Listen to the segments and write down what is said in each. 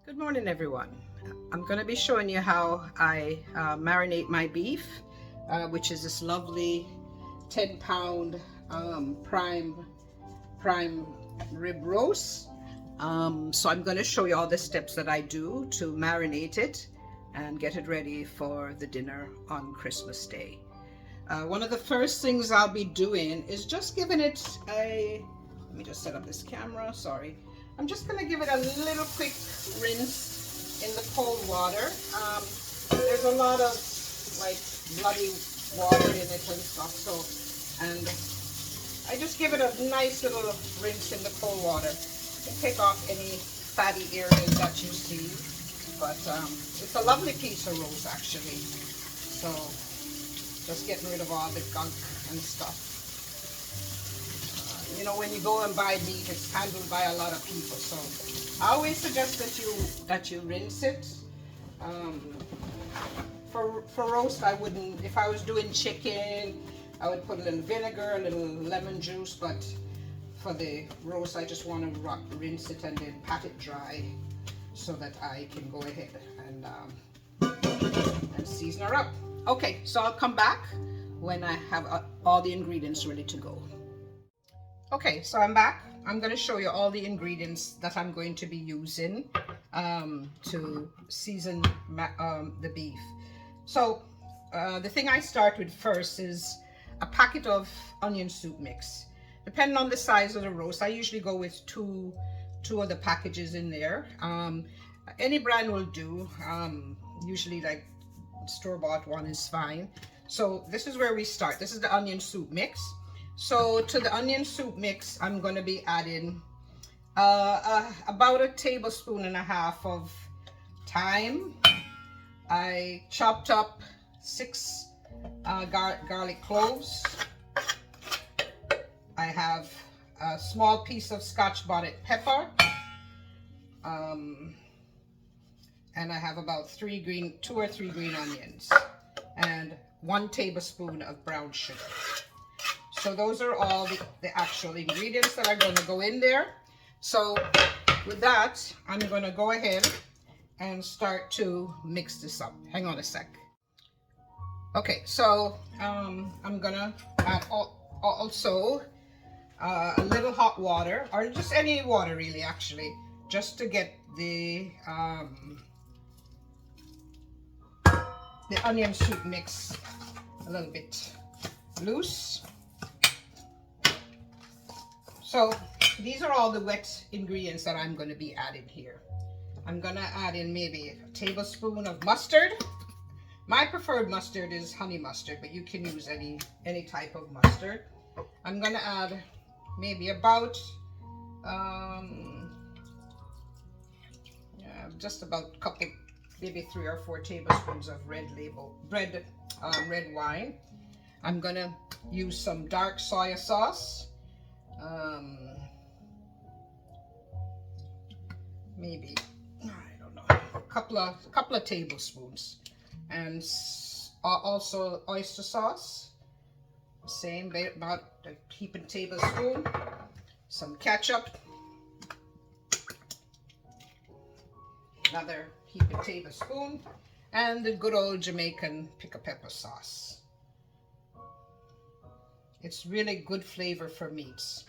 Good morning, everyone. I'm going to be showing you how I marinate my beef, which is this lovely 10-pound prime rib roast. So I'm going to show you all the steps that I do to marinate it and get it ready for the dinner on Christmas Day. One of the first things I'll be doing is just giving it a, let me just set up this camera, sorry. I'm just going to give it a little quick rinse in the cold water. There's a lot of like bloody water in it and stuff, so, and I just give it a nice little rinse in the cold water to take off any fatty areas that you see. But it's a lovely piece of roast actually, so just getting rid of all the gunk and stuff. You know, when you go and buy meat, it's handled by a lot of people, so I always suggest that you rinse it. For roast, I wouldn't. If I was doing chicken, I would put a little vinegar, a little lemon juice, but for the roast, I just want to rinse it and then pat it dry so that I can go ahead and season her up. Okay, so I'll come back when I have all the ingredients ready to go. Okay, so I'm back. I'm going to show you all the ingredients that I'm going to be using to season the beef. So the thing I start with first is a packet of onion soup mix. Depending on the size of the roast, I usually go with two of the packages in there. Any brand will do. Usually like store-bought one is fine. So this is where we start. This is the onion soup mix. So to the onion soup mix, I'm going to be adding about 1.5 tablespoons of thyme. I chopped up 6 garlic cloves. I have a small piece of Scotch Bonnet pepper. And I have about 2 or 3 green onions and 1 tablespoon of brown sugar. So those are all the actual ingredients that are going to go in there. So with that, I'm going to go ahead and start to mix this up. Hang on a sec. Okay, so I'm going to add also a little hot water, or just any water really actually, just to get the onion soup mix a little bit loose. So these are all the wet ingredients that I'm going to be adding here. I'm going to add in maybe a tablespoon of mustard. My preferred mustard is honey mustard, but you can use any type of mustard. I'm going to add maybe about just about a couple, maybe 3 or 4 tablespoons of red wine. I'm going to use some dark soya sauce. Maybe, I don't know, a couple of tablespoons, and also oyster sauce, same, about a heaping tablespoon, some ketchup, another heaping tablespoon, and the good old Jamaican Pickka pepper sauce. It's really good flavor for meats.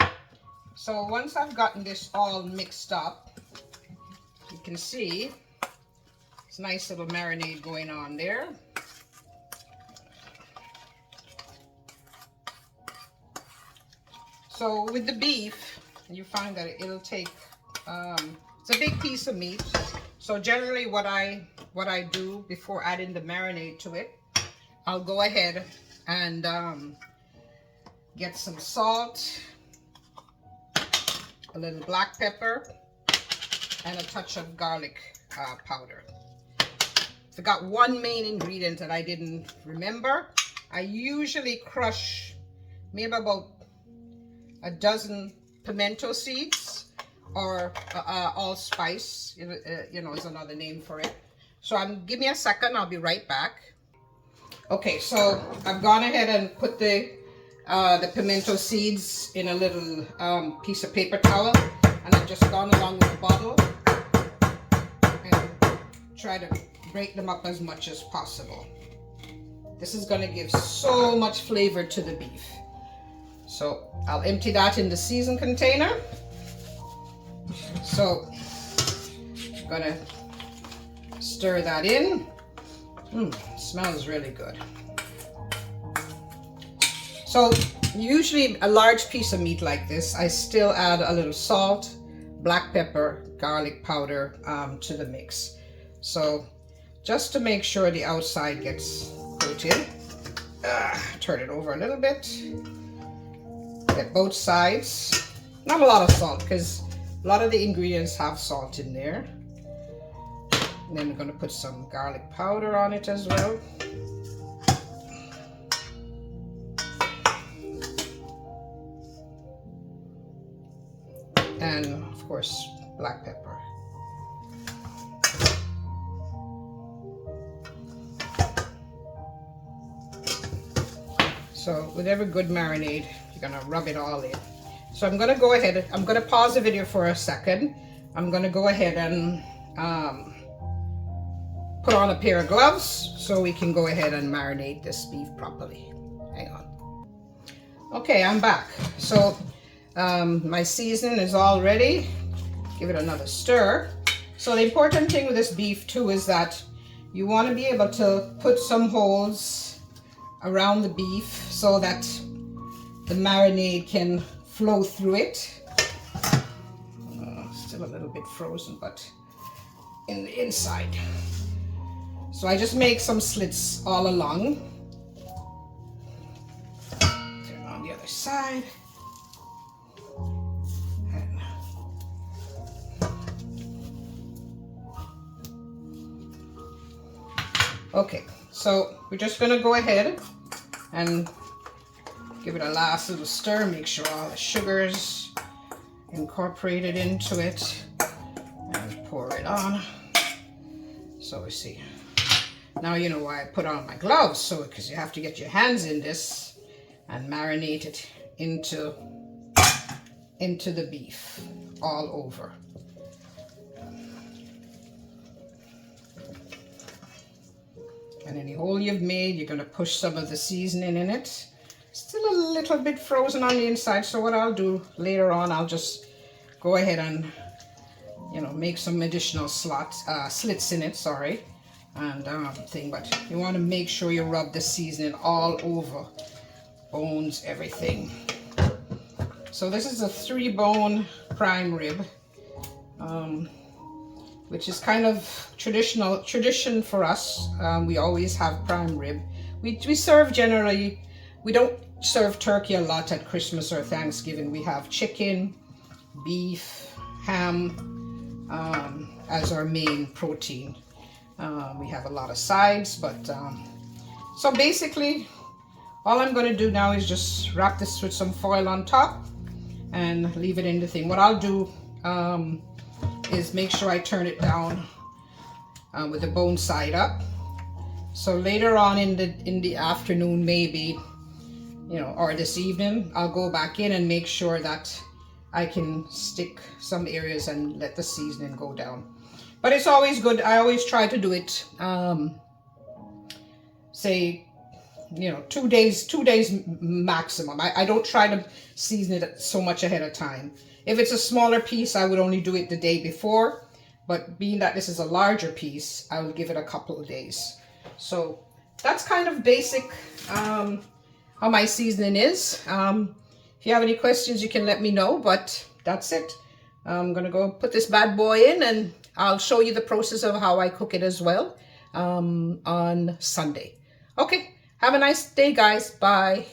So once I've gotten this all mixed up, you can see it's a nice little marinade going on there. So with the beef, you find that it'll take, it's a big piece of meat. So generally what I do before adding the marinade to it, I'll go ahead and get some salt, a little black pepper, and a touch of garlic powder. Forgot one main ingredient that I didn't remember. I usually crush maybe about a dozen pimento seeds, or allspice, you know, is another name for it. So give me a second, I'll be right back. Okay, so I've gone ahead and put the pimento seeds in a little piece of paper towel, and I've just gone along with the bottle and try to break them up as much as possible. This is going to give so much flavor to the beef. So I'll empty that in the season container. So I'm going to stir that in. Smells really good. So usually a large piece of meat like this, I still add a little salt, black pepper, garlic powder to the mix. So just to make sure the outside gets coated, turn it over a little bit. Get both sides. Not a lot of salt because a lot of the ingredients have salt in there. And then we're going to put some garlic powder on it as well. And of course, black pepper. So with every good marinade, you're gonna rub it all in. So I'm gonna go ahead, I'm gonna pause the video for a second. I'm gonna go ahead and put on a pair of gloves so we can go ahead and marinate this beef properly. Hang on. Okay, I'm back. So my seasoning is all ready. Give it another stir. So the important thing with this beef too is that you want to be able to put some holes around the beef so that the marinade can flow through it. Still a little bit frozen, but in the inside. So I just make some slits all along. Turn on the other side. Okay, so we're just going to go ahead and give it a last little stir, make sure all the sugar's incorporated into it, and pour it on. So we see. Now you know why I put on my gloves, so because you have to get your hands in this and marinate it into the beef all over. And any hole you've made, you're going to push some of the seasoning in it. Still a little bit frozen on the inside, so what I'll do later on, I'll just go ahead and, you know, make some additional slits in it, sorry, and but you want to make sure you rub the seasoning all over, bones, everything. So this is a 3-bone prime rib, which is kind of tradition for us. We always have prime rib. We serve generally, we don't serve turkey a lot at Christmas or Thanksgiving. We have chicken, beef, ham as our main protein. We have a lot of sides, but so basically all I'm going to do now is just wrap this with some foil on top and leave it in the thing. What I'll do is make sure I turn it down with the bone side up. So later on in the afternoon, maybe, you know, or this evening, I'll go back in and make sure that I can stick some areas and let the seasoning go down. But it's always good. I always try to do it, say, you know, 2 days maximum. I don't try to season it so much ahead of time. If it's a smaller piece, I would only do it the day before, but being that this is a larger piece, I will give it a couple of days. So that's kind of basic how my seasoning is. If you have any questions, you can let me know, but that's it. I'm gonna go put this bad boy in and I'll show you the process of how I cook it as well on Sunday. Okay, have a nice day, guys. Bye.